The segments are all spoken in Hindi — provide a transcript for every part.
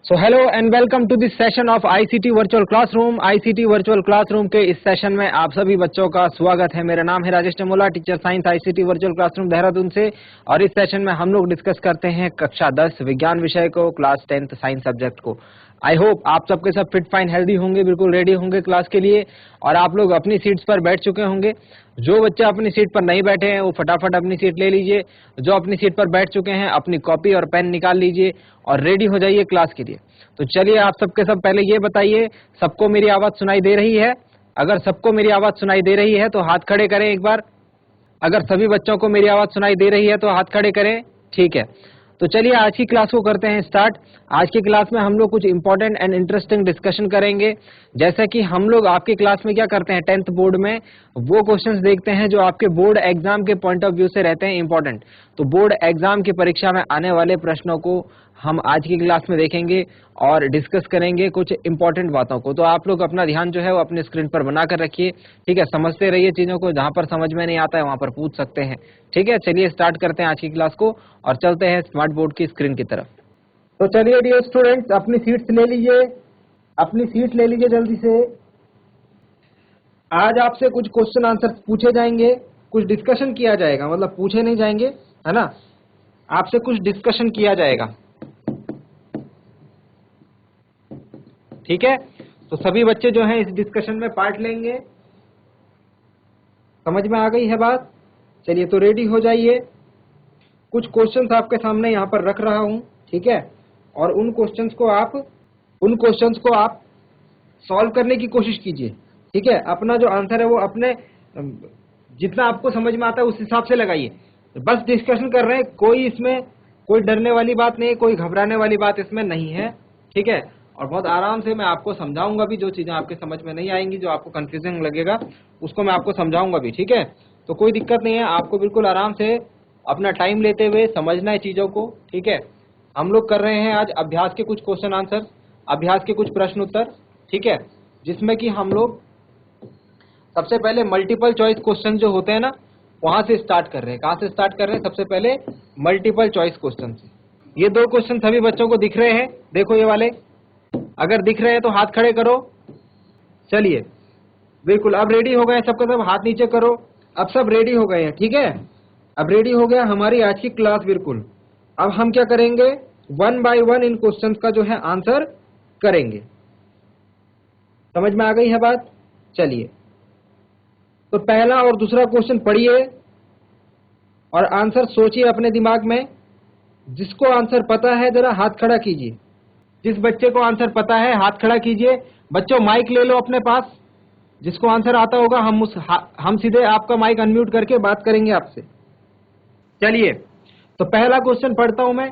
So hello and welcome to this session of ICT virtual classroom. ICT virtual classroom के इस सेशन में आप सभी बच्चों का स्वागत है। मेरा नाम है Rajesh Tamola, teacher science ICT virtual classroom Dehradun से। और इस सेशन में हम लोग डिस्कस करते हैं कक्षा 10 विज्ञान विषय को, क्लास 10th साइंस सब्जेक्ट को। आई होप आप सबके सब फिट फाइन हेल्दी होंगे, बिल्कुल रेडी होंगे क्लास के लिए, और आप लोग अपनी सीट्स पर बैठ चुके होंगे। जो बच्चे अपनी सीट पर नहीं बैठे हैं वो फटाफट अपनी सीट ले लीजिए। जो अपनी सीट पर बैठ चुके हैं अपनी कॉपी और पेन निकाल लीजिए और रेडी हो जाइए क्लास के लिए। तो चलिए आप सबके सब पहले ये बताइए, सबको मेरी आवाज सुनाई दे रही है? अगर सबको मेरी आवाज सुनाई दे रही है तो हाथ खड़े करें एक बार। अगर सभी बच्चों को मेरी आवाज सुनाई दे रही है तो हाथ खड़े करें। ठीक है, तो चलिए आज की क्लास को करते हैं स्टार्ट। आज की क्लास में हम लोग कुछ इंपॉर्टेंट एंड इंटरेस्टिंग डिस्कशन करेंगे। जैसे कि हम लोग आपकी क्लास में क्या करते हैं, 10th बोर्ड में वो क्वेश्चंस देखते हैं जो आपके बोर्ड एग्जाम के पॉइंट ऑफ व्यू से रहते हैं इंपॉर्टेंट। तो बोर्ड एग्जाम की परीक्षा में आने वाले प्रश्नों को हम आज की क्लास में देखेंगे और डिस्कस करेंगे कुछ इंपॉर्टेंट बातों को। तो आप लोग अपना ध्यान जो है वो अपने स्क्रीन पर बना कर रखिए। ठीक है, समझते रहिए चीजों को, जहां पर समझ में नहीं आता है वहां पर पूछ सकते हैं। ठीक है, चलिए स्टार्ट करते हैं आज की क्लास को और चलते हैं स्मार्ट बोर्ड की स्क्रीन की तरफ। तो चलिए डियर स्टूडेंट्स, अपनी सीट्स ले लीजिए, अपनी सीट ले लीजिए जल्दी से। आज आपसे कुछ क्वेश्चन आंसर पूछे जाएंगे, कुछ डिस्कशन किया जाएगा, मतलब पूछे नहीं जाएंगे, है ना, आपसे कुछ डिस्कशन किया जाएगा। ठीक है, तो सभी बच्चे जो हैं इस डिस्कशन में पार्ट लेंगे। समझ में आ गई है बात? चलिए तो रेडी हो जाइए। कुछ क्वेश्चंस आपके सामने यहाँ पर रख रहा हूं, ठीक है, और उन क्वेश्चंस को आप सॉल्व करने की कोशिश कीजिए। ठीक है, अपना जो आंसर है वो अपने जितना आपको समझ में आता है उस हिसाब से लगाइए। बस डिस्कशन कर रहे हैं, कोई इसमें कोई डरने वाली बात नहीं, कोई घबराने वाली बात इसमें नहीं है। ठीक है, और बहुत आराम से मैं आपको समझाऊंगा भी। जो चीजें आपके समझ में नहीं आएंगी, जो आपको कंफ्यूजिंग लगेगा, उसको मैं आपको समझाऊंगा भी। ठीक है, तो कोई दिक्कत नहीं है, आपको बिल्कुल आराम से अपना टाइम लेते हुए समझना है चीजों को। ठीक है, हम लोग कर रहे हैं आज अभ्यास के कुछ क्वेश्चन आंसर, अभ्यास के कुछ प्रश्न उत्तर। ठीक है, जिसमें कि हम लोग सबसे पहले मल्टीपल चॉइस क्वेश्चन जो होते हैं ना, वहां से स्टार्ट कर रहे हैं। कहां से स्टार्ट कर रहे हैं? सबसे पहले मल्टीपल चॉइस क्वेश्चन से। ये दो क्वेश्चन सभी बच्चों को दिख रहे हैं? देखो ये वाले, अगर दिख रहे हैं तो हाथ खड़े करो। चलिए बिल्कुल, अब रेडी हो गए सबका सब, हाथ नीचे करो। अब सब रेडी हो गए हैं, ठीक है, अब रेडी हो गया हमारी आज की क्लास बिल्कुल। अब हम क्या करेंगे, 1 by 1 इन क्वेश्चंस का जो है आंसर करेंगे। समझ में आ गई है बात? चलिए तो पहला और दूसरा क्वेश्चन पढ़िए और आंसर सोचिए अपने दिमाग में। जिसको आंसर पता है जरा हाथ खड़ा कीजिए। जिस बच्चे को आंसर पता है हाथ खड़ा कीजिए। बच्चों माइक ले लो अपने पास, जिसको आंसर आता होगा हम सीधे आपका माइक अनम्यूट करके बात करेंगे आपसे। चलिए तो पहला क्वेश्चन पढ़ता हूं मैं,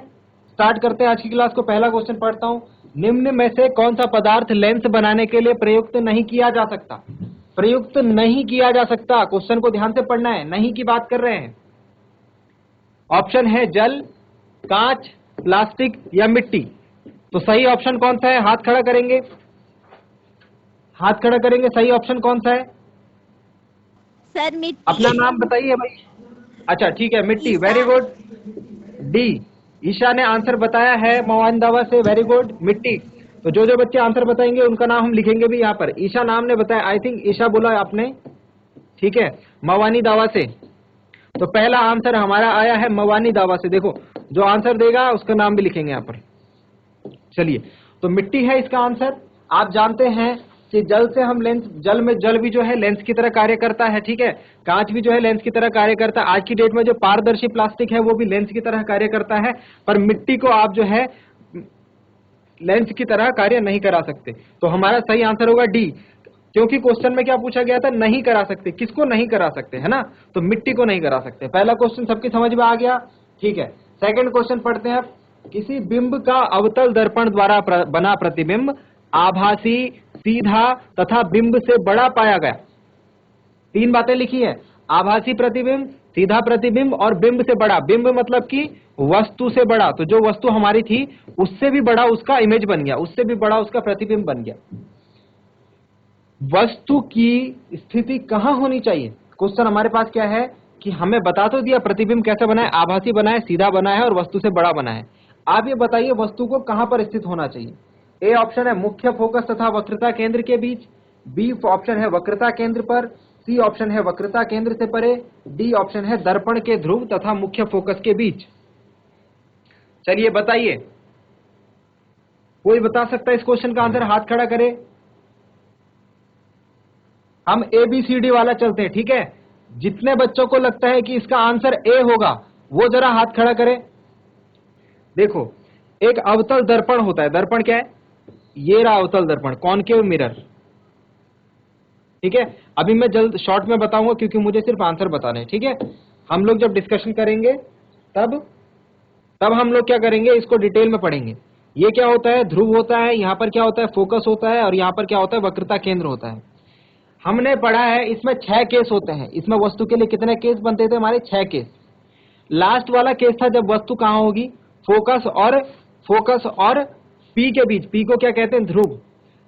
स्टार्ट करते हैं आज की क्लास को। पहला क्वेश्चन पढ़ता हूं, निम्न में से कौन सा पदार्थ लेंस बनाने के लिए प्रयुक्त नहीं किया जा सकता? प्रयुक्त नहीं किया जा सकता, क्वेश्चन को ध्यान से पढ़ना है, नहीं की बात कर रहे हैं। ऑप्शन है जल, कांच, प्लास्टिक या मिट्टी। तो सही ऑप्शन कौन सा है? हाथ खड़ा करेंगे, हाथ खड़ा करेंगे। सही ऑप्शन कौन सा है सर? मिट्टी। अपना नाम बताइए भाई। अच्छा ठीक है, मिट्टी, वेरी गुड। डी, ईशा ने आंसर बताया है मवानी दावा से, वेरी गुड, मिट्टी। तो जो जो बच्चे आंसर बताएंगे उनका नाम हम लिखेंगे भी यहाँ पर। ईशा नाम ने बताया, आई थिंक ईशा बोला आपने, ठीक है, मवानी दावा से। तो पहला आंसर हमारा आया है मवानी दावा से। देखो जो आंसर देगा उसका नाम भी लिखेंगे यहाँ पर। चलिए तो मिट्टी है इसका आंसर। आप जानते हैं कि जल से हम लेंस, जल भी जो है लेंस की तरह कार्य करता है। ठीक है, कांच भी जो है लेंस की तरह कार्य करता है। आज की डेट में जो पारदर्शी प्लास्टिक है वो भी लेंस की तरह कार्य करता है, पर मिट्टी को आप जो है लेंस की तरह कार्य नहीं करा सकते। तो हमारा सही आंसर होगा डी, क्योंकि क्वेश्चन में क्या पूछा गया था, नहीं करा सकते। किसको नहीं करा सकते, है ना, तो मिट्टी को नहीं करा सकते। पहला क्वेश्चन सबकी समझ में आ गया, ठीक है। सेकंड क्वेश्चन पढ़ते हैं। किसी बिंब का अवतल दर्पण द्वारा बना प्रतिबिंब आभासी, सीधा तथा बिंब से बड़ा पाया गया। तीन बातें लिखी है, आभासी प्रतिबिंब, सीधा प्रतिबिंब और बिंब से बड़ा। बिंब मतलब कि वस्तु से बड़ा, तो जो वस्तु हमारी थी उससे भी बड़ा उसका इमेज बन गया, उससे भी बड़ा उसका प्रतिबिंब बन गया। वस्तु की स्थिति कहां होनी चाहिए? क्वेश्चन हमारे पास क्या है कि हमें बता तो दिया प्रतिबिंब कैसे बना है, आभासी बना है, सीधा बना है और वस्तु से बड़ा बना है। आप ये बताइए वस्तु को कहां पर स्थित होना चाहिए। ए ऑप्शन है मुख्य फोकस तथा वक्रता केंद्र के बीच, बी ऑप्शन है वक्रता केंद्र पर, सी ऑप्शन है वक्रता केंद्र से परे, डी ऑप्शन है दर्पण के ध्रुव तथा मुख्य फोकस के बीच। चलिए बताइए, कोई बता सकता है इस क्वेश्चन का आंसर? हाथ खड़ा करे। हम ABCD वाला चलते हैं, ठीक है। जितने बच्चों को लगता है कि इसका आंसर ए होगा वो जरा हाथ खड़ा करे। देखो, एक अवतल दर्पण होता है। दर्पण क्या है? ये रहा अवतल दर्पण, कॉनकेव मिरर, ठीक है। अभी मैं जल्द शॉर्ट में बताऊंगा क्योंकि मुझे सिर्फ आंसर बताने हैं, ठीक है। हम लोग जब डिस्कशन करेंगे तब हम लोग क्या करेंगे, इसको डिटेल में पढ़ेंगे। ये क्या होता है? ध्रुव होता है, यहां पर क्या होता है? फोकस होता है, और यहां पर क्या होता है? वक्रता केंद्र होता है। हमने पढ़ा है इसमें 6 केस होते हैं। इसमें वस्तु के लिए कितने केस बनते थे हमारे? 6 केस। लास्ट वाला केस था जब वस्तु कहां होगी? फोकस और पी के बीच। पी को क्या कहते हैं? ध्रुव।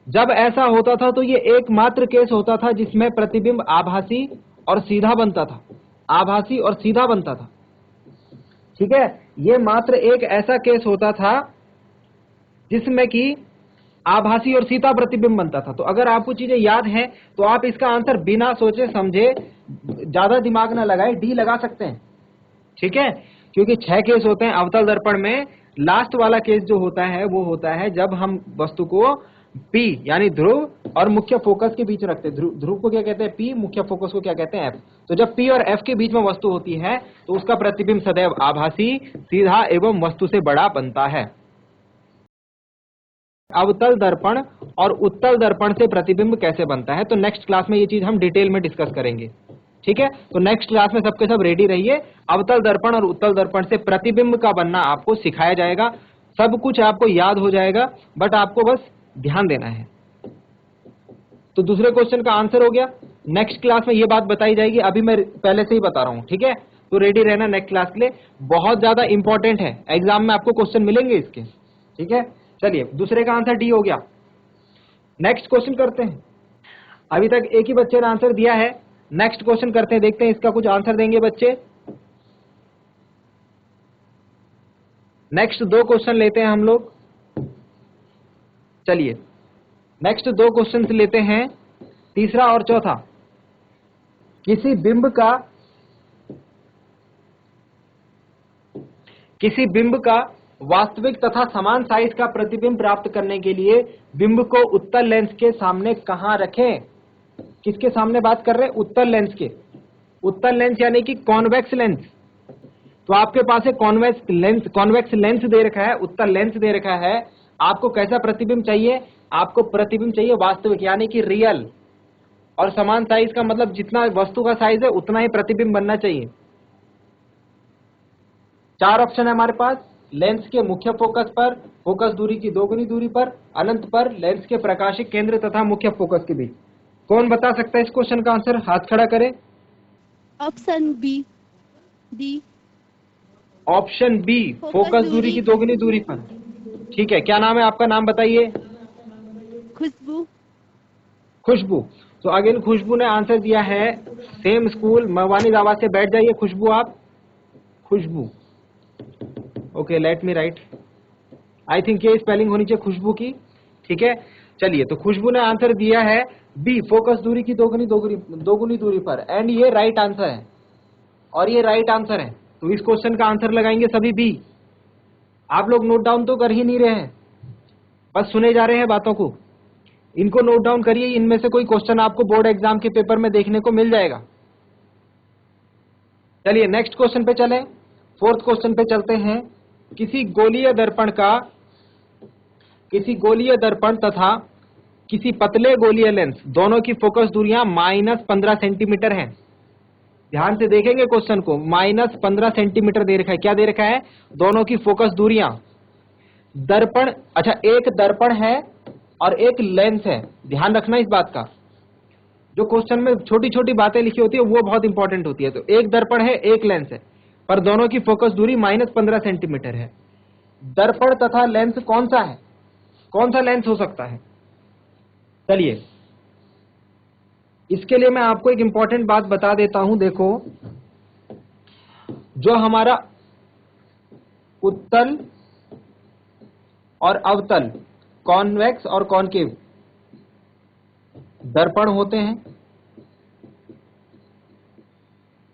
जब ऐसा होता था तो ये एकमात्र केस होता था जिसमें प्रतिबिंब आभासी और सीधा बनता था। आभासी और सीधा बनता था, ठीक है। ये मात्र एक ऐसा केस होता था जिसमें कि आभासी और सीधा प्रतिबिंब बनता था। तो अगर आपको चीजें याद हैं तो आप इसका आंसर बिना सोचे समझे, ज्यादा दिमाग ना लगाए, डी लगा सकते हैं, ठीक है। क्योंकि 6 केस होते हैं अवतल दर्पण में। लास्ट वाला केस जो होता है वो होता है जब हम वस्तु को पी यानी ध्रुव और मुख्य फोकस के बीच रखते हैं। ध्रुव को क्या कहते हैं? पी। मुख्य फोकस को क्या कहते हैं? एफ। तो जब पी और एफ के बीच में वस्तु होती है तो उसका प्रतिबिंब सदैव आभासी, सीधा एवं वस्तु से बड़ा बनता है। अवतल दर्पण और उत्तल दर्पण से प्रतिबिंब कैसे बनता है, तो नेक्स्ट क्लास में ये चीज हम डिटेल में डिस्कस करेंगे, ठीक है। तो नेक्स्ट क्लास में सबके सब रेडी रहिए। अवतल दर्पण और उत्तल दर्पण से प्रतिबिंब का बनना आपको सिखाया जाएगा। सब कुछ आपको याद हो जाएगा, बट आपको बस ध्यान देना है। तो दूसरे क्वेश्चन का आंसर हो गया। नेक्स्ट क्लास में ये बात बताई जाएगी, अभी मैं पहले से ही बता रहा हूं, ठीक है। तो रेडी रहना नेक्स्ट क्लास के लिए, बहुत ज्यादा इंपॉर्टेंट है। एग्जाम में आपको क्वेश्चन मिलेंगे इसके, ठीक है। चलिए, दूसरे का आंसर डी हो गया। नेक्स्ट क्वेश्चन करते हैं। अभी तक एक ही बच्चे ने आंसर दिया है। नेक्स्ट क्वेश्चन करते हैं, देखते हैं इसका कुछ आंसर देंगे बच्चे। नेक्स्ट 2 क्वेश्चन लेते हैं हम लोग। चलिए, नेक्स्ट 2 क्वेश्चन लेते हैं, तीसरा और चौथा। किसी बिंब का वास्तविक तथा समान साइज का प्रतिबिंब प्राप्त करने के लिए बिंब को उत्तल लेंस के सामने कहां रखें? किसके सामने बात कर रहे हैं? उत्तल लेंस के। उत्तल लेंस यानी कि कॉन्वेक्स लेंस। तो आपके पास एक कॉन्वेक्स लेंस दे रखा है, उत्तल लेंस दे रखा है। आपको कैसा प्रतिबिंब चाहिए? आपको प्रतिबिंब चाहिए वास्तविक यानी कि रियल, और समान साइज का मतलब जितना वस्तु का साइज है उतना ही प्रतिबिंब बनना चाहिए। 4 ऑप्शन है हमारे पास। लेंस के मुख्य फोकस पर, फोकस दूरी की दोगुनी दूरी पर, अनंत पर, लेंस के प्रकाशिक केंद्र तथा मुख्य फोकस के बीच। कौन बता सकता है इस क्वेश्चन का आंसर? हाथ खड़ा करे। Option B, D. Option B, focus दूरी की दोगुनी दूरी पर, ठीक है। क्या नाम है आपका? नाम बताइए। खुशबू। तो अगेन खुशबू ने आंसर दिया है। सेम स्कूल, मवानी दावा से। बैठ जाइए खुशबू आप। Khushboo, okay, let me write. I think ये स्पेलिंग होनी चाहिए खुशबू की, ठीक है। चलिए, तो खुशबू ने आंसर दिया है बी, फोकस दूरी की दोगुनी दूरी पर, एंड ये राइट आंसर है, और ये राइट आंसर है। तो इस क्वेश्चन का आंसर लगाएंगे सभी बी। आप लोग नोट डाउन तो कर ही नहीं रहे हैं, बस सुने जा रहे हैं बातों को। इनको नोट डाउन करिए, इनमें से कोई क्वेश्चन आपको बोर्ड एग्जाम के पेपर में देखने को मिल जाएगा। चलिए नेक्स्ट क्वेश्चन पे चलें। 4th क्वेश्चन पे चलते हैं। किसी गोलीय दर्पण तथा किसी पतले गोलीय लेंस दोनों की फोकस दूरियां -15 सेंटीमीटर हैं। ध्यान से देखेंगे क्वेश्चन को। -15 सेंटीमीटर दे रखा है। क्या दे रखा है? दोनों की फोकस दूरियां। दर्पण, अच्छा, एक दर्पण है और एक लेंस है। ध्यान रखना इस बात का। जो क्वेश्चन में छोटी छोटी बातें लिखी होती है वो बहुत इंपॉर्टेंट होती है। तो एक दर्पण है, एक लेंस है, पर दोनों की फोकस दूरी -15 सेंटीमीटर है। दर्पण तथा लेंस कौन सा है? कौन सा लेंस हो सकता है? चलिए, इसके लिए मैं आपको एक इंपॉर्टेंट बात बता देता हूं। देखो, जो हमारा उत्तल और अवतल, कॉन्वेक्स और कॉनकेव दर्पण होते हैं,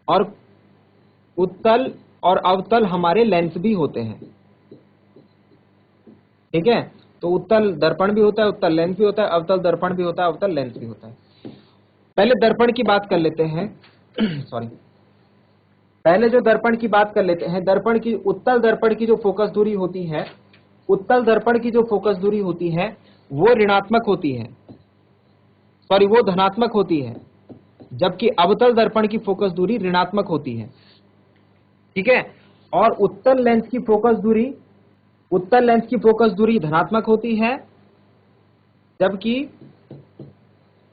और उत्तल और अवतल हमारे लेंस भी होते हैं। ठीक है, तो उत्तल दर्पण भी होता है, उत्तल लेंस भी होता है, अवतल दर्पण भी होता है, अवतल लेंस भी होता है। पहले दर्पण की बात कर लेते हैं सॉरी, पहले जो दर्पण की बात कर लेते हैं, दर्पण की, उत्तल दर्पण की जो फोकस दूरी होती है, उत्तल दर्पण की जो फोकस दूरी होती है वो ऋणात्मक होती है, सॉरी वो धनात्मक होती है, जबकि अवतल दर्पण की फोकस दूरी ऋणात्मक होती है। ठीक है, और उत्तल लेंस की फोकस दूरी, उत्तल लेंस की फोकस दूरी धनात्मक होती है, जबकि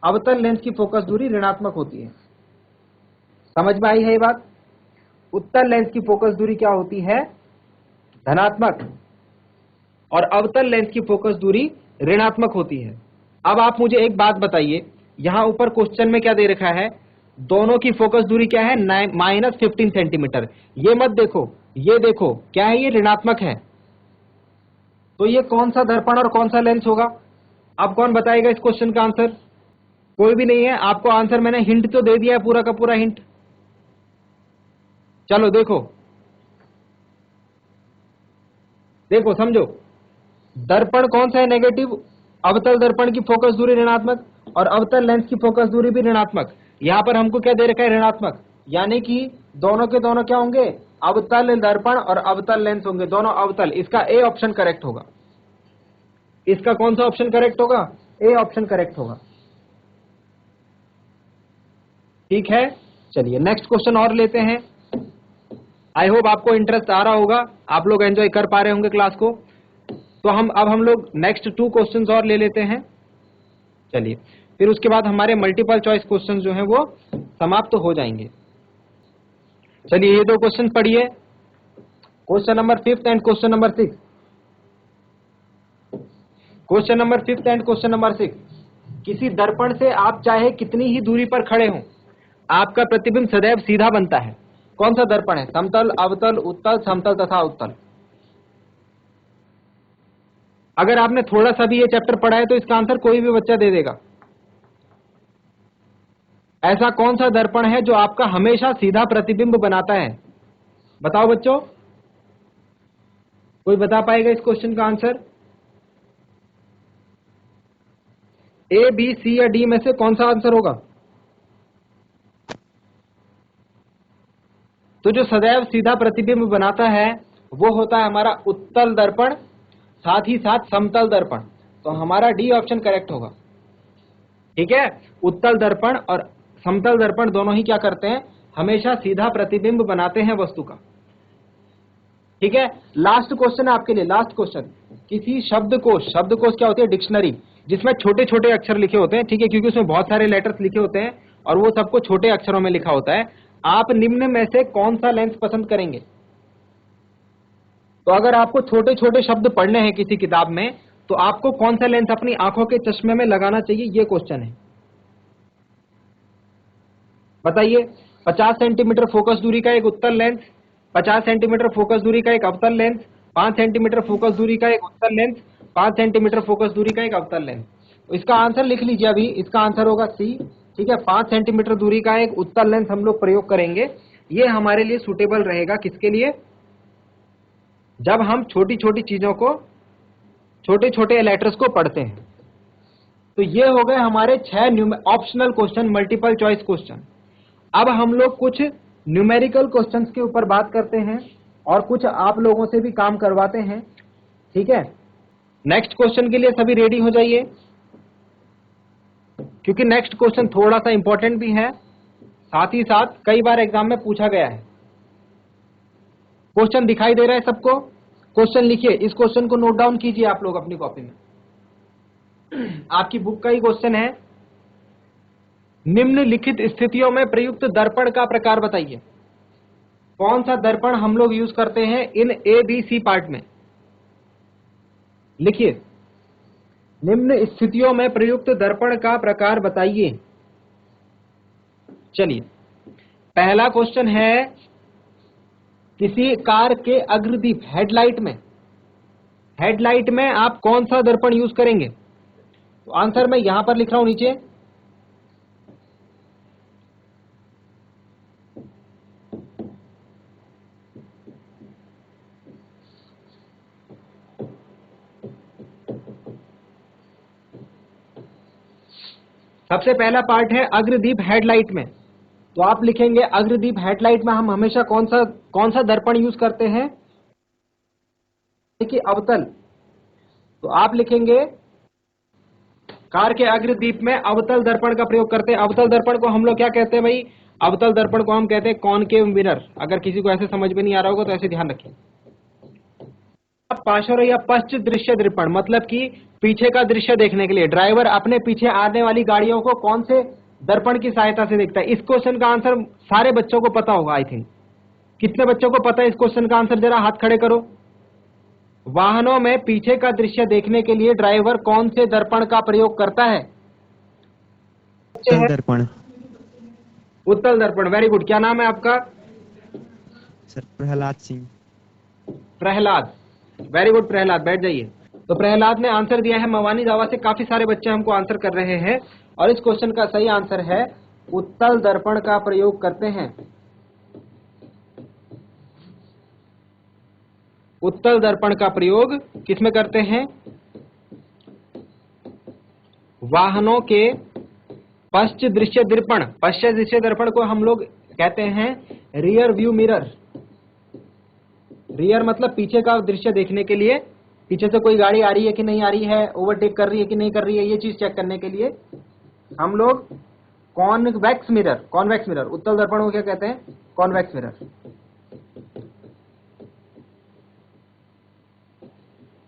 अवतल लेंस की फोकस दूरी ऋणात्मक होती है। समझ में आई है ये बात? उत्तल लेंस की फोकस दूरी क्या होती है? धनात्मक, और अवतल लेंस की फोकस दूरी ऋणात्मक होती है। अब आप मुझे एक बात बताइए, यहां ऊपर क्वेश्चन में क्या दे रखा है? दोनों की फोकस दूरी क्या है? -15 सेंटीमीटर। ये मत देखो, ये देखो क्या है, ये ऋणात्मक है। तो ये कौन सा दर्पण और कौन सा लेंस होगा? अब कौन बताएगा इस क्वेश्चन का आंसर? कोई भी नहीं है। आपको आंसर मैंने हिंट तो दे दिया है, पूरा का पूरा हिंट। चलो देखो, देखो समझो, दर्पण कौन सा है नेगेटिव? अवतल दर्पण की फोकस दूरी ऋणात्मक और अवतल लेंस की फोकस दूरी भी ऋणात्मक। यहां पर हमको क्या दे रखा है? ऋणात्मक, यानी कि दोनों के दोनों क्या होंगे? अवतल दर्पण और अवतल लेंस होंगे, दोनों अवतल। इसका ए ऑप्शन करेक्ट होगा। इसका कौन सा ऑप्शन करेक्ट होगा? ए ऑप्शन करेक्ट होगा। ठीक है, चलिए नेक्स्ट क्वेश्चन और लेते हैं। आई होप आपको इंटरेस्ट आ रहा होगा, आप लोग एंजॉय कर पा रहे होंगे क्लास को। तो हम लोग नेक्स्ट 2 क्वेश्चंस और ले लेते हैं। चलिए, फिर उसके बाद हमारे मल्टीपल चॉइस क्वेश्चंस जो हैं वो समाप्त हो जाएंगे। चलिए ये 2 क्वेश्चन पढ़िए, question number 5 and question number 6। Question number 5 and question number 6। किसी दर्पण से आप चाहे कितनी ही दूरी पर खड़े हों, आपका प्रतिबिंब सदैव सीधा बनता है। कौन सा दर्पण है? समतल, अवतल, उत्तल, समतल तथा उत्तल। अगर आपने थोड़ा सा भी ये चैप्टर पढ़ा है तो इसका आंसर कोई भी बच्चा दे देगा। ऐसा कौन सा दर्पण है जो आपका हमेशा सीधा प्रतिबिंब बनाता है? बताओ बच्चों, कोई बता पाएगा इस क्वेश्चन का आंसर? ए, बी, सी या डी में से कौन सा आंसर होगा? तो जो सदैव सीधा प्रतिबिंब बनाता है वो होता है हमारा उत्तल दर्पण, साथ ही साथ समतल दर्पण। तो हमारा डी ऑप्शन करेक्ट होगा। ठीक है, उत्तल दर्पण और समतल दर्पण दोनों ही क्या करते हैं? हमेशा सीधा प्रतिबिंब बनाते हैं वस्तु का। ठीक है, लास्ट क्वेश्चन है आपके लिए, लास्ट क्वेश्चन। किसी शब्दकोश, शब्दकोश क्या होती है? डिक्शनरी, जिसमें छोटे छोटे अक्षर लिखे होते हैं। ठीक है, क्योंकि उसमें बहुत सारे लेटर्स लिखे होते हैं और वो सबको छोटे अक्षरों में लिखा होता है। आप निम्न में से कौन सा लेंस पसंद करेंगे? तो अगर आपको छोटे छोटे शब्द पढ़ने हैं किसी किताब में, तो आपको कौन सा लेंस अपनी आंखों के चश्मे में लगाना चाहिए? ये क्वेश्चन है, बताइए। 50 सेंटीमीटर फोकस दूरी का एक उत्तल लेंस, 50 सेंटीमीटर फोकस दूरी का एक अवतल लेंस, 5 सेंटीमीटर फोकस दूरी का एक उत्तल लेंस, 5 सेंटीमीटर फोकस दूरी का एक अवतल लेंस। तो इसका आंसर लिख लीजिए अभी, इसका आंसर होगा सी। ठीक है, 5 सेंटीमीटर दूरी का एक उत्तल लेंस हम लोग प्रयोग करेंगे। ये हमारे लिए सुटेबल रहेगा, किसके लिए? जब हम छोटी छोटी चीजों को, छोटे छोटे लेटर्स को पढ़ते हैं। तो ये हो गए हमारे 6 optional question, multiple choice question. अब हम लोग कुछ न्यूमेरिकल क्वेश्चंस के ऊपर बात करते हैं और कुछ आप लोगों से भी काम करवाते हैं। ठीक है, नेक्स्ट क्वेश्चन के लिए सभी रेडी हो जाइए, क्योंकि नेक्स्ट क्वेश्चन थोड़ा सा इंपॉर्टेंट भी है, साथ ही साथ कई बार एग्जाम में पूछा गया है। क्वेश्चन दिखाई दे रहा है सबको? क्वेश्चन लिखिए, इस क्वेश्चन को नोट डाउन कीजिए आप लोग अपनी कॉपी में। आपकी बुक का ही क्वेश्चन है। निम्नलिखित स्थितियों में प्रयुक्त दर्पण का प्रकार बताइए। कौन सा दर्पण हम लोग यूज करते हैं इन ए बी सी पार्ट में? लिखिए, निम्न स्थितियों में प्रयुक्त दर्पण का प्रकार बताइए। चलिए, पहला क्वेश्चन है, किसी कार के अग्रदीप हेडलाइट में हेडलाइट में आप कौन सा दर्पण यूज करेंगे? तो आंसर मैं यहां पर लिख रहा हूं नीचे। सबसे पहला पार्ट है अग्रदीप हेडलाइट में, तो आप लिखेंगे अग्रदीप हेडलाइट में हम हमेशा कौन सा दर्पण यूज करते हैं कि अवतल। तो आप लिखेंगे कार के अग्रदीप में अवतल दर्पण का प्रयोग करते हैं। अवतल दर्पण को हम लोग क्या कहते हैं भाई? अवतल दर्पण को हम कहते हैं कॉनकेव मिरर। अगर किसी को ऐसे समझ में नहीं आ रहा होगा तो ऐसे ध्यान रखिए। पार्श्व या पश्च दृश्य दर्पण मतलब कि पीछे का दृश्य देखने के लिए ड्राइवर अपने पीछे आने वाली गाड़ियों को कौन से दर्पण की सहायता से देखता है? इस क्वेश्चन का आंसर सारे बच्चों को पता होगा आई थिंक। कितने बच्चों को पता है इस क्वेश्चन का आंसर? जरा हाथ खड़े करो। वाहनों में पीछे का दृश्य देखने के लिए ड्राइवर कौन से दर्पण का प्रयोग करता है? उत्तल दर्पण। उत्तल दर्पण, वेरी गुड। क्या नाम है आपका? Sir Prahlad Singh. Prahlad, very good Prahlad, बैठ जाइए। तो प्रहलाद ने आंसर दिया है मवानी दावा से। काफी सारे बच्चे हमको आंसर कर रहे हैं और इस क्वेश्चन का सही आंसर है उत्तल दर्पण का प्रयोग करते हैं। उत्तल दर्पण का प्रयोग किसमें करते हैं? वाहनों के पश्च दृश्य दर्पण। पश्च दृश्य दर्पण को हम लोग कहते हैं रियर व्यू मिरर। रियर मतलब पीछे का दृश्य देखने के लिए, पीछे से कोई गाड़ी आ रही है कि नहीं आ रही है, ओवरटेक कर रही है कि नहीं कर रही है, ये चीज चेक करने के लिए हम लोग कॉन्वेक्स मिरर, उत्तल दर्पण को क्या कहते हैं? Convex mirror.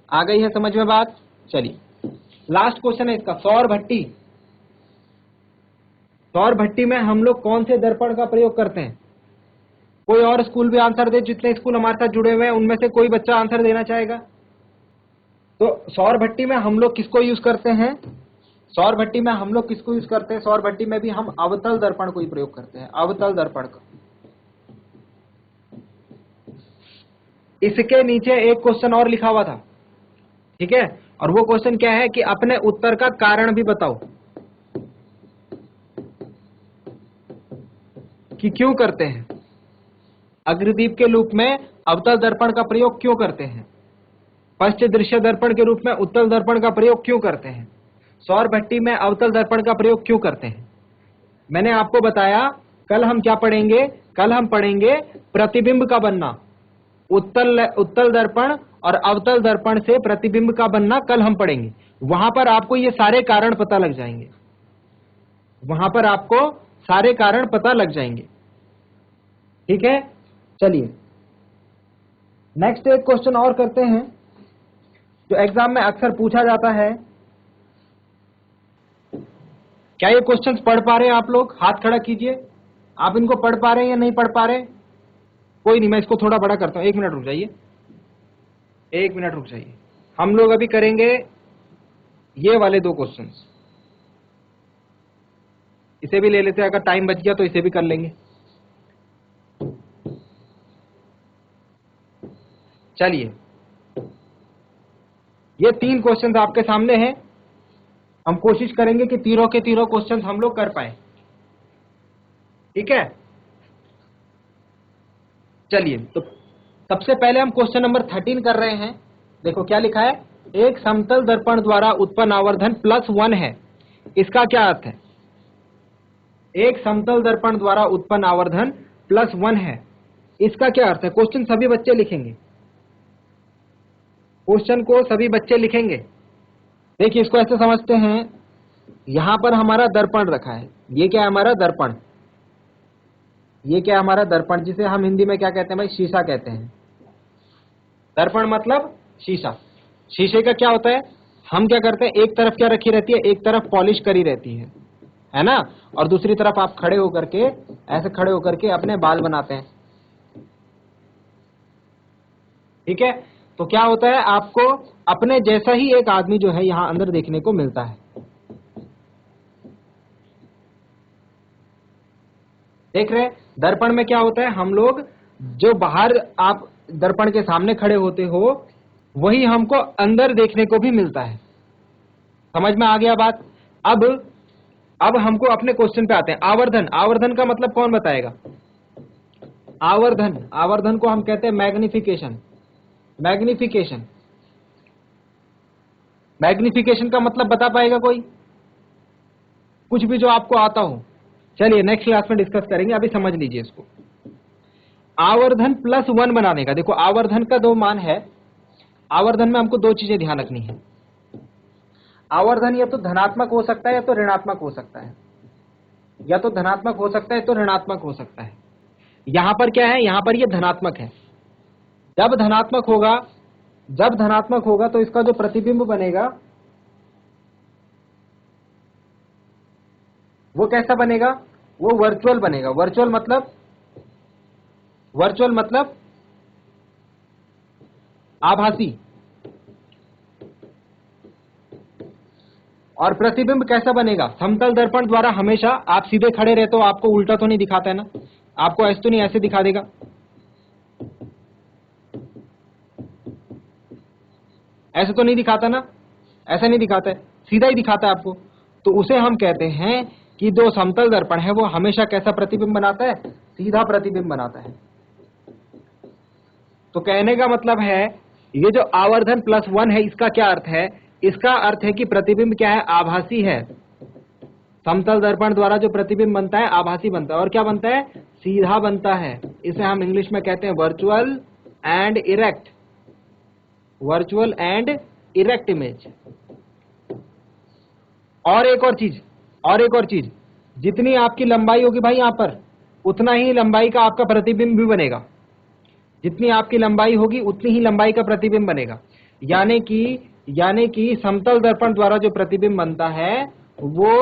आ गई है समझ में बात? चलिए लास्ट क्वेश्चन है इसका, सौर भट्टी। सौर भट्टी में हम लोग कौन से दर्पण का प्रयोग करते हैं? कोई और स्कूल भी आंसर दे। जितने स्कूल हमारे साथ जुड़े हुए हैं उनमें से कोई बच्चा आंसर देना चाहेगा? तो सौर भट्टी में हम लोग किसको यूज करते हैं? सौर भट्टी में हम लोग किसको यूज करते हैं? सौर भट्टी में भी हम अवतल दर्पण को ही प्रयोग करते हैं, अवतल दर्पण का। इसके नीचे एक क्वेश्चन और लिखा हुआ था, ठीक है, और वो क्वेश्चन क्या है कि अपने उत्तर का कारण भी बताओ कि क्यों करते हैं, अग्रदीप के रूप में अवतल दर्पण का प्रयोग क्यों करते हैं, पश्च दृश्य दर्पण के रूप में उत्तल दर्पण का प्रयोग क्यों करते हैं, सौर भट्टी में अवतल दर्पण का प्रयोग क्यों करते हैं। मैंने आपको बताया कल हम क्या पढ़ेंगे? कल हम पढ़ेंगे प्रतिबिंब का बनना। उत्तल दर्पण और अवतल दर्पण से प्रतिबिंब का बनना कल हम पढ़ेंगे। वहां पर आपको ये सारे कारण पता लग जाएंगे, वहां पर आपको सारे कारण पता लग जाएंगे, ठीक है। चलिए नेक्स्ट एक क्वेश्चन और करते हैं जो एग्जाम में अक्सर पूछा जाता है। क्या ये क्वेश्चंस पढ़ पा रहे हैं आप लोग? हाथ खड़ा कीजिए। आप इनको पढ़ पा रहे हैं या नहीं पढ़ पा रहे? कोई नहीं, मैं इसको थोड़ा बड़ा करता हूं। 1 मिनट रुक जाइए, 1 मिनट रुक जाइए। हम लोग अभी करेंगे ये वाले 2 क्वेश्चंस। इसे भी ले लेते हैं, अगर टाइम बच गया तो इसे भी कर लेंगे। चलिए ये 3 क्वेश्चंस आपके सामने हैं। हम कोशिश करेंगे कि तीनों के तीनों क्वेश्चंस हम लोग कर पाए, ठीक है। चलिए तो सबसे पहले हम क्वेश्चन नंबर 13 कर रहे हैं। देखो क्या लिखा है, एक समतल दर्पण द्वारा उत्पन्न आवर्धन +1 है। इसका क्या अर्थ है? एक समतल दर्पण द्वारा उत्पन्न आवर्धन +1 है, इसका क्या अर्थ है? क्वेश्चन सभी बच्चे लिखेंगे, क्वेश्चन को सभी बच्चे लिखेंगे। देखिए इसको ऐसे समझते हैं, यहां पर हमारा दर्पण रखा है, ये क्या है हमारा दर्पण, ये क्या है हमारा दर्पण, जिसे हम हिंदी में क्या कहते हैं भाई? शीशा कहते हैं। दर्पण मतलब शीशा। शीशे का क्या होता है, हम क्या करते हैं, एक तरफ क्या रखी रहती है, एक तरफ पॉलिश करी रहती है ना, और दूसरी तरफ आप खड़े होकर के, ऐसे खड़े होकर के अपने बाल बनाते हैं, ठीक है। तो क्या होता है, आपको अपने जैसा ही एक आदमी जो है यहां अंदर देखने को मिलता है। देख रहे हैं दर्पण में क्या होता है, हम लोग जो बाहर आप दर्पण के सामने खड़े होते हो वही हमको अंदर देखने को भी मिलता है। समझ में आ गया बात? अब हमको अपने क्वेश्चन पे आते हैं। आवर्धन, आवर्धन का मतलब कौन बताएगा? आवर्धन, आवर्धन को हम कहते हैं मैग्निफिकेशन। मैग्निफिकेशन, मैग्निफिकेशन का मतलब बता पाएगा कोई? कुछ भी जो आपको आता हो। चलिए नेक्स्ट क्लास में डिस्कस करेंगे, अभी समझ लीजिए इसको। आवर्धन +1 बनाने का, देखो आवर्धन का दो मान है। आवर्धन में हमको दो चीजें ध्यान रखनी है। आवर्धन या तो धनात्मक हो सकता है या तो ऋणात्मक हो सकता है, या तो धनात्मक हो सकता है तो ऋणात्मक हो सकता है। यहां पर क्या है? यहां पर ये धनात्मक है। जब धनात्मक होगा तो इसका जो प्रतिबिंब बनेगा वो कैसा बनेगा? वो वर्चुअल बनेगा। वर्चुअल मतलब आभासी। और प्रतिबिंब कैसा बनेगा? समतल दर्पण द्वारा हमेशा आप सीधे खड़े रहते हो, आपको उल्टा तो नहीं दिखाता है ना? आपको ऐसे तो नहीं, ऐसे दिखा देगा। ऐसे तो नहीं दिखाता ना? ऐसा नहीं दिखाता है, सीधा ही दिखाता है आपको। तो उसे हम कहते हैं कि जो समतल दर्पण है वो हमेशा कैसा प्रतिबिंब बनाता है? सीधा प्रतिबिंब बनाता है। तो कहने का मतलब है ये जो आवर्धन +1 है, इसका क्या अर्थ है? इसका अर्थ है कि प्रतिबिंब क्या है? आभासी है। समतल दर्पण द्वारा जो प्रतिबिंब बनता है आभासी बनता है। और क्या बनता है? सीधा बनता है। इसे हम इंग्लिश में कहते हैं virtual and erect. Virtual and erect image. और एक और चीज, जितनी आपकी लंबाई होगी भाई यहां पर, उतना ही लंबाई का आपका प्रतिबिंब भी बनेगा। जितनी आपकी लंबाई होगी उतनी ही लंबाई का प्रतिबिंब बनेगा। यानी कि समतल दर्पण द्वारा जो प्रतिबिंब बनता है वो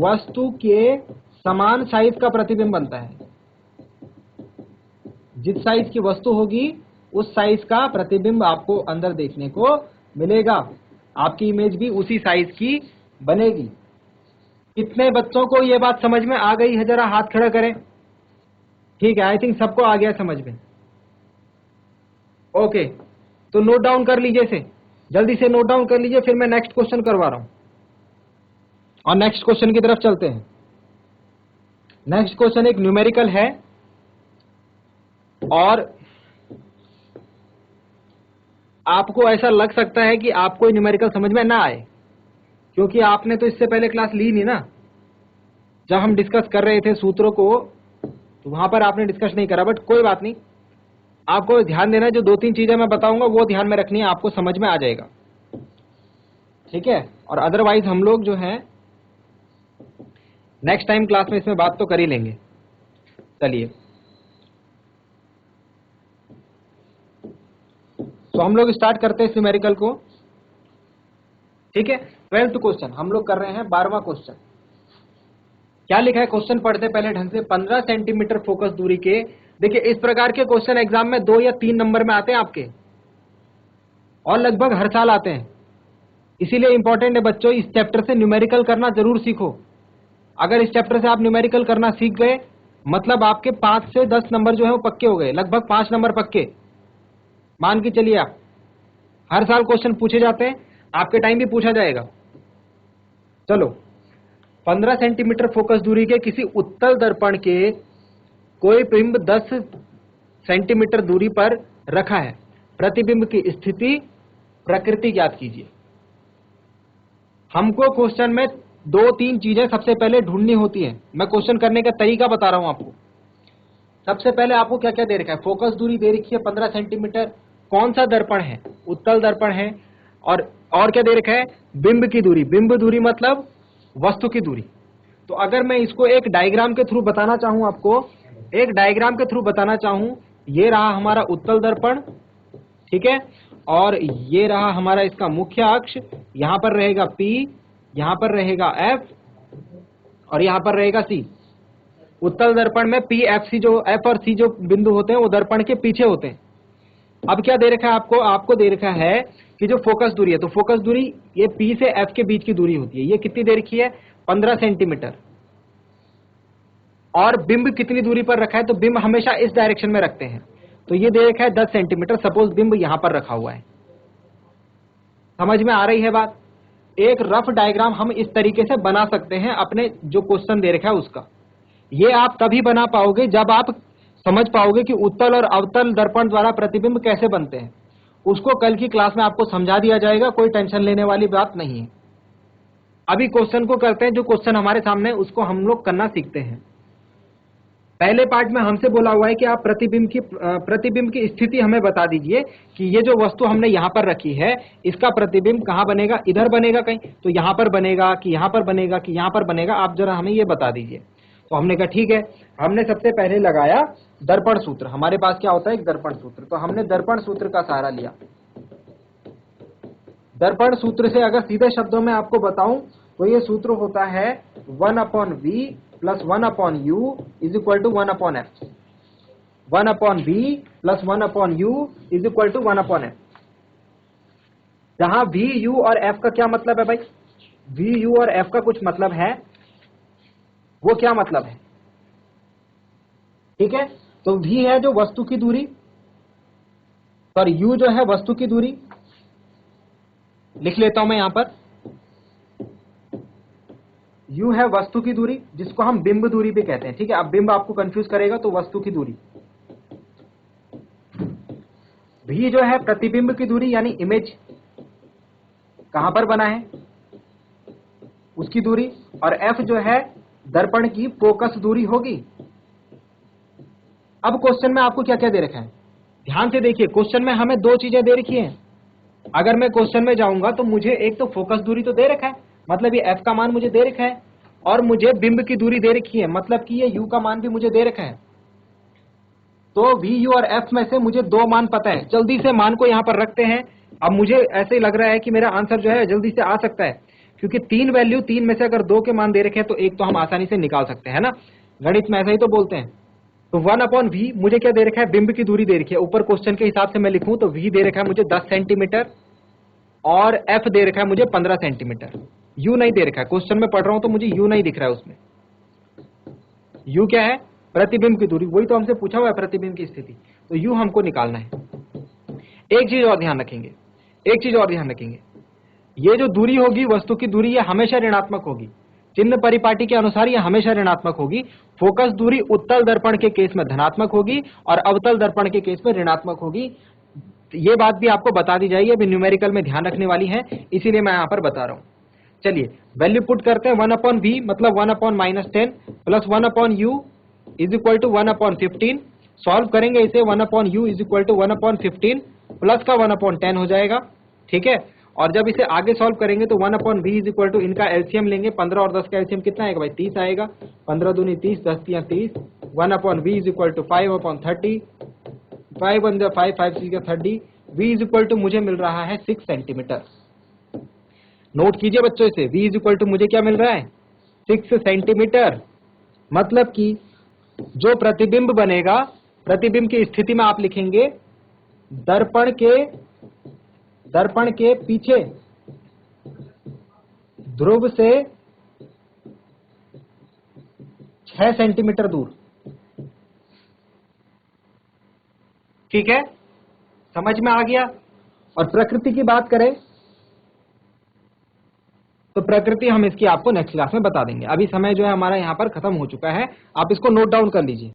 वस्तु के समान साइज का प्रतिबिंब बनता है। जिस साइज की वस्तु होगी उस साइज का प्रतिबिंब आपको अंदर देखने को मिलेगा। आपकी इमेज भी उसी साइज की बनेगी। कितने बच्चों को यह बात समझ में आ गई है? जरा हाथ खड़ा करें। ठीक है, आई थिंक सबको आ गया समझ में। ओके, तो नोट डाउन कर लीजिए इसे, जल्दी से नोट डाउन कर लीजिए, फिर मैं नेक्स्ट क्वेश्चन करवा रहा हूं। और नेक्स्ट क्वेश्चन की तरफ चलते हैं। नेक्स्ट क्वेश्चन एक न्यूमेरिकल है, और आपको ऐसा लग सकता है कि आपको न्यूमेरिकल समझ में ना आए, क्योंकि आपने तो इससे पहले क्लास ली नहीं ना। जब हम डिस्कस कर रहे थे सूत्रों को तो वहां पर आपने डिस्कस नहीं करा, बट कोई बात नहीं। आपको ध्यान देना है, जो 2-3 चीजें मैं बताऊंगा वो ध्यान में रखनी है, आपको समझ में आ जाएगा। ठीक है? और अदरवाइज हम लोग जो है नेक्स्ट टाइम क्लास में इसमें बात तो कर ही लेंगे। चलिए, तो हम लोग स्टार्ट करते हैं इस न्यूमेरिकल को। ठीक है, 12th क्वेश्चन हम लोग कर रहे हैं। 12वां क्वेश्चन क्या लिखा है? क्वेश्चन पढ़ते पहले ढंग से। 15 सेंटीमीटर फोकस दूरी के, देखिए इस प्रकार के क्वेश्चन एग्जाम में 2 या 3 नंबर में आते हैं आपके, और लगभग हर साल आते हैं। इसीलिए इंपॉर्टेंट है बच्चों, इस चैप्टर से न्यूमेरिकल करना जरूर सीखो। अगर इस चैप्टर से आप न्यूमेरिकल करना सीख गए, मतलब आपके 5 से 10 नंबर जो है वो पक्के हो गए। लगभग 5 नंबर पक्के मान के चलिए आप। हर साल क्वेश्चन पूछे जाते हैं, आपके टाइम भी पूछा जाएगा। चलो, 15 सेंटीमीटर फोकस दूरी के किसी उत्तल दर्पण के कोई बिंब 10 सेंटीमीटर दूरी पर रखा है। प्रतिबिंब की स्थिति प्रकृति ज्ञात कीजिए। हमको क्वेश्चन में 2-3 चीजें सबसे पहले ढूंढनी होती है। मैं क्वेश्चन करने का तरीका बता रहा हूं आपको। सबसे पहले आपको क्या क्या दे रखा है? फोकस दूरी दे रखी है 15 सेंटीमीटर। कौन सा दर्पण है? उत्तल दर्पण है। और क्या दे रखा है? बिंब की दूरी। बिंब दूरी मतलब वस्तु की दूरी। तो अगर मैं इसको एक डायग्राम के थ्रू बताना चाहूं आपको, ये रहा हमारा उत्तल दर्पण, ठीक है, और ये रहा हमारा इसका मुख्य अक्ष। यहां पर रहेगा P, यहां पर रहेगा F, और यहां पर रहेगा C। उत्तल दर्पण में P, F और C जो बिंदु होते हैं वो दर्पण के पीछे होते हैं। अब क्या दे रखा है आपको दे रखा है कि जो फोकस दूरी है, तो फोकस दूरी ये P से F के बीच की दूरी होती है। ये कितनी दे रखी है? 15 सेंटीमीटर। और बिंब कितनी दूरी पर रखा है? तो बिंब हमेशा इस डायरेक्शन में रखते हैं, तो ये दे रखा है 10 सेंटीमीटर। सपोज बिंब यहां पर रखा हुआ है, समझ में आ रही है बात? एक रफ डायग्राम हम इस तरीके से बना सकते हैं अपने जो क्वेश्चन दे रखा है उसका। ये आप तभी बना पाओगे जब आप समझ पाओगे कि उत्तल और अवतल दर्पण द्वारा प्रतिबिंब कैसे बनते हैं। उसको कल की क्लास में आपको समझा दिया जाएगा, कोई टेंशन लेने वाली बात नहीं है। अभी क्वेश्चन को करते हैं, जो क्वेश्चन हमारे सामने है उसको हम लोग करना सीखते हैं। पहले पार्ट में हमसे बोला हुआ है कि आप प्रतिबिंब की स्थिति हमें बता दीजिए कि ये जो वस्तु हमने यहाँ पर रखी है इसका प्रतिबिंब कहाँ बनेगा, इधर बनेगा कहीं, तो यहाँ पर बनेगा कि यहाँ पर बनेगा कि यहाँ पर बनेगा, आप जरा हमें ये बता दीजिए। तो हमने कहा ठीक है, हमने सबसे पहले लगाया दर्पण सूत्र। हमारे पास क्या होता है, एक दर्पण सूत्र। तो हमने दर्पण सूत्र का सहारा लिया। दर्पण सूत्र से अगर सीधे शब्दों में आपको बताऊं तो ये सूत्र होता है 1/v plus 1/u is equal to 1/f। 1/v plus 1/u is equal to 1/f। जहां v, u और f का क्या मतलब है भाई? v, u और f का कुछ मतलब है, वो क्या मतलब है? ठीक है, तो v है जो वस्तु की दूरी, और u जो है वस्तु की दूरी। लिख लेता हूं मैं यहां पर, u है वस्तु की दूरी जिसको हम बिंब दूरी भी कहते हैं। ठीक है, अब बिंब आपको कंफ्यूज करेगा तो वस्तु की दूरी। v जो है प्रतिबिंब की दूरी यानी इमेज कहां पर बना है उसकी दूरी, और f जो है दर्पण की फोकस दूरी होगी। अब क्वेश्चन में आपको क्या क्या दे रखा है, ध्यान से देखिए। क्वेश्चन में हमें दो चीजें दे रखी हैं। अगर मैं क्वेश्चन में जाऊंगा तो मुझे एक तो फोकस दूरी तो दे रखा है, मतलब ये f का मान मुझे दे रखा है, और मुझे बिंब की दूरी दे रखी है, मतलब कि ये u का मान भी मुझे दे रखा है। तो v, u और f में से मुझे दो मान पता है। जल्दी से मान को यहां पर रखते हैं। अब मुझे ऐसे ही लग रहा है कि मेरा आंसर जो है जल्दी से आ सकता है, क्योंकि तीन वैल्यू, तीन में से अगर दो के मान दे रखे हैं तो एक तो हम आसानी से निकाल सकते हैं ना, गणित में ऐसा ही तो बोलते हैं। तो 1/v मुझे क्या दे रखा है, बिंब की दूरी दे रखी है। ऊपर क्वेश्चन के हिसाब से मैं लिखूं तो v दे रखा है मुझे 10 सेंटीमीटर और f दे रखा है मुझे 15 सेंटीमीटर। u नहीं दे रखा है, क्वेश्चन में पढ़ रहा हूं तो मुझे u नहीं दिख रहा है उसमें। u क्या है, प्रतिबिंब की दूरी, वही तो हमसे पूछा हुआ है प्रतिबिंब की स्थिति, तो u हमको निकालना है। एक चीज और ध्यान रखेंगे, ये जो दूरी होगी वस्तु की दूरी, ये हमेशा ऋणात्मक होगी। चिन्ह परिपाटी के अनुसार ये हमेशा ऋणात्मक होगी। फोकस दूरी उत्तल दर्पण के केस में धनात्मक होगी और अवतल दर्पण के केस में ऋणात्मक होगी। ये बात भी आपको बता दी जाएगी, अभी न्यूमेरिकल में ध्यान रखने वाली है, इसीलिए मैं यहां पर बता रहा हूं। चलिए वैल्यू पुट करते हैं। 1/v मतलब 1/-10 plus 1/u is equal to 1/15। Solve करेंगे इसे, 1/u is equal to 1/15 plus का 1/10 हो जाएगा। ठीक है, और जब इसे आगे सॉल्व करेंगे तो 1/v इज इक्वल टू, इनका एलसीएम लेंगे, 15 और 10 का एलसीएम कितना आएगा भाई, 30 आएगा। 15 दूनी 30, 10 तियां 30। 1/v is equal to 5/30, 5 1 5, 5 6 30। v is equal to मुझे मिल रहा है 6 सेंटीमीटर। नोट कीजिए बच्चों इसे, v इज इक्वल टू मुझे क्या मिल रहा है, 6 सेंटीमीटर। मतलब कि जो प्रतिबिंब बनेगा, प्रतिबिंब की स्थिति में आप लिखेंगे दर्पण के पीछे ध्रुव से 6 सेंटीमीटर दूर। ठीक है, समझ में आ गया। और प्रकृति की बात करें तो प्रकृति हम इसकी आपको नेक्स्ट क्लास में बता देंगे। अभी समय जो है हमारा यहाँ पर खत्म हो चुका है, आप इसको नोट डाउन कर लीजिए।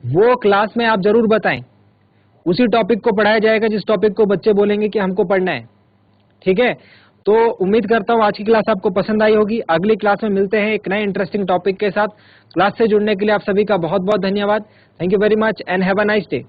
वो क्लास में आप जरूर बताएं, उसी टॉपिक को पढ़ाया जाएगा जिस टॉपिक को बच्चे बोलेंगे कि हमको पढ़ना है। ठीक है, तो उम्मीद करता हूँ आज की क्लास आपको पसंद आई होगी। अगली क्लास में मिलते हैं एक नए इंटरेस्टिंग टॉपिक के साथ। क्लास से जुड़ने के लिए आप सभी का बहुत बहुत धन्यवाद। Thank you very much and have a nice day.